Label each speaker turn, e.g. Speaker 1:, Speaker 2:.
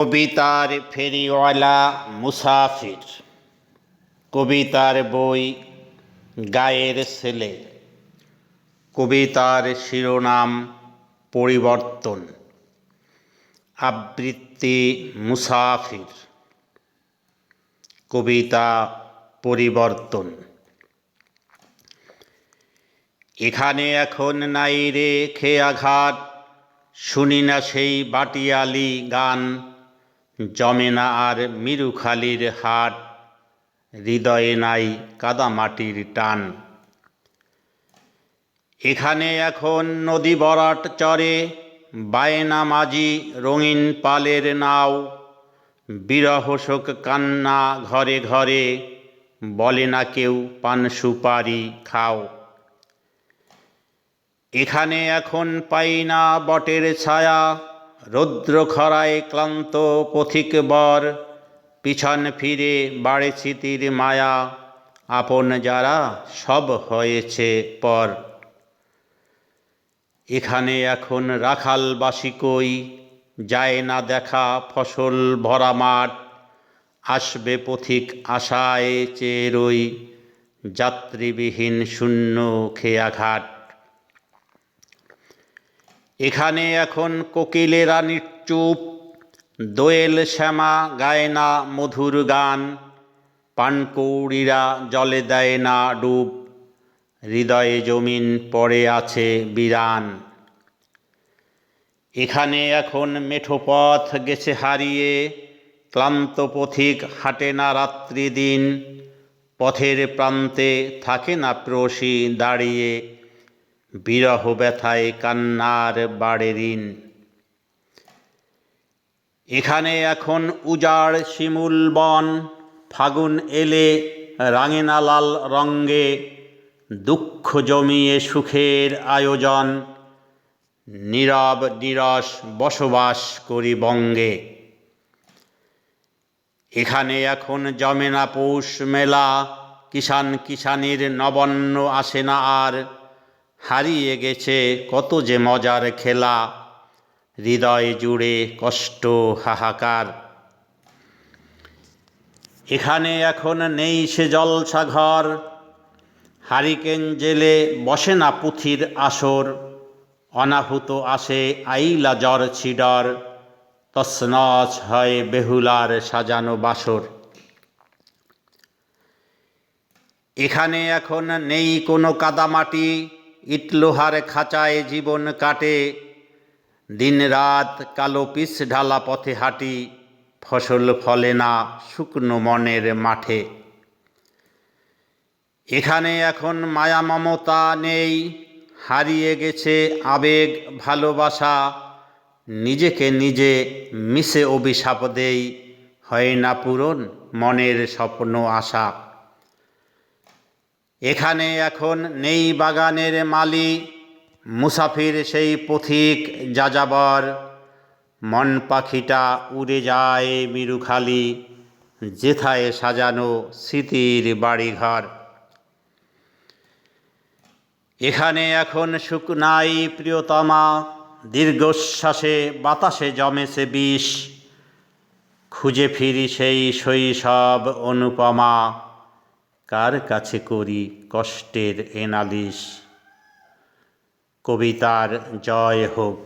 Speaker 1: কবিতার ফেরিওয়ালা মুসাফির। কবিতার বই গায়ের ছেলে। কবিতার শিরোনাম পরিবর্তন। আবৃত্তি মুসাফির। কবিতা পরিবর্তন। এখানে এখন নাই রে খেয়াঘাট, শুনি না সেই বাটিয়ালি গান, জমে না আর মিরুখালির হাট, হৃদয়ে নাই কাদামাটির টান। এখানে এখন নদী বরাট চরে, বায়না মাঝি রঙিন পালের নাও, বিরহ শোক কান্না ঘরে ঘরে, বলে না কেউ পান সুপারি খাও। এখানে এখন পাই না বটের ছায়া, রৌদ্র খরায় ক্লান্ত পথিক বর, পিছন ফিরে বাড়ে স্মৃতির মায়া, আপন যারা সব হয়েছে পর। এখানে এখন রাখালবাসী কই, যায় না দেখা ফসল ভরা মাঠ, আসবে পথিক আশায় চেয়ে রই, যাত্রীবিহীন শূন্য খেয়াঘাট। এখানে এখন কোকিলেরা নিশ্চুপ, দোয়েল শ্যামা গায় না মধুর গান, পানকৌড়িরা জলে দেয় না ডুব, হৃদয়ে জমিন পড়ে আছে বিরান। এখানে এখন মেঠো পথ গেছে হারিয়ে, ক্লান্ত পথিক হাঁটে না রাত্রি দিন, পথের প্রান্তে থাকে না প্রসী দাঁড়িয়ে, বিরহ ব্যথায় কান্নার বাড়ে ঋণ। এখানে এখন উজাড় শিমুল বন, ফাগুন এলে রাঙে না লাল রঙ্গে, দুঃখ জমিয়ে সুখের আয়োজন, নীরব নিরস বসবাস করি বঙ্গে। এখানে এখন জমে না পৌষ মেলা, কিষান কিষানির নবান্ন আসে না আর, হারিয়ে গেছে কত যে মজার খেলা, হৃদয় জুড়ে কষ্ট হাহাকার। এখানে এখন নেই সে জলসা ঘর, হারিকেন জেলে বসে না পুঁথির আসর, অনাহুত আসে আইলা জ্বর ছিডর, তছনছ হয় বেহুলার সাজানো বাসর। এখানে এখন নেই কোনো কাদামাটি, ইট লোহার খাঁচায় জীবন কাটে, দিন রাত কালো পিচ ঢালা পথে হাঁটি, ফসল ফলে না শুকনো মনের মাঠে। এখানে এখন মায়া মমতা নেই, হারিয়ে গেছে আবেগ ভালোবাসা, নিজেকে নিজে মিশে অভিশাপ দেই, হয় না পূরণ মনের স্বপ্ন আশা। এখানে এখন নেই বাগানের মালি, মুসাফির সেই পথিক যাযাবর, মন পাখিটা উড়ে যায় মিরুখালি, যেথায় সাজানো স্মৃতির বাড়িঘর। এখানে এখন সুখ নাই প্রিয়তমা, দীর্ঘশ্বাসে বাতাসে জমেছে বিষ, খুঁজে ফিরি সেই শৈশব অনুপমা, কার কাছে করি কষ্টের এনালিশ। কবিতার জয় হোক।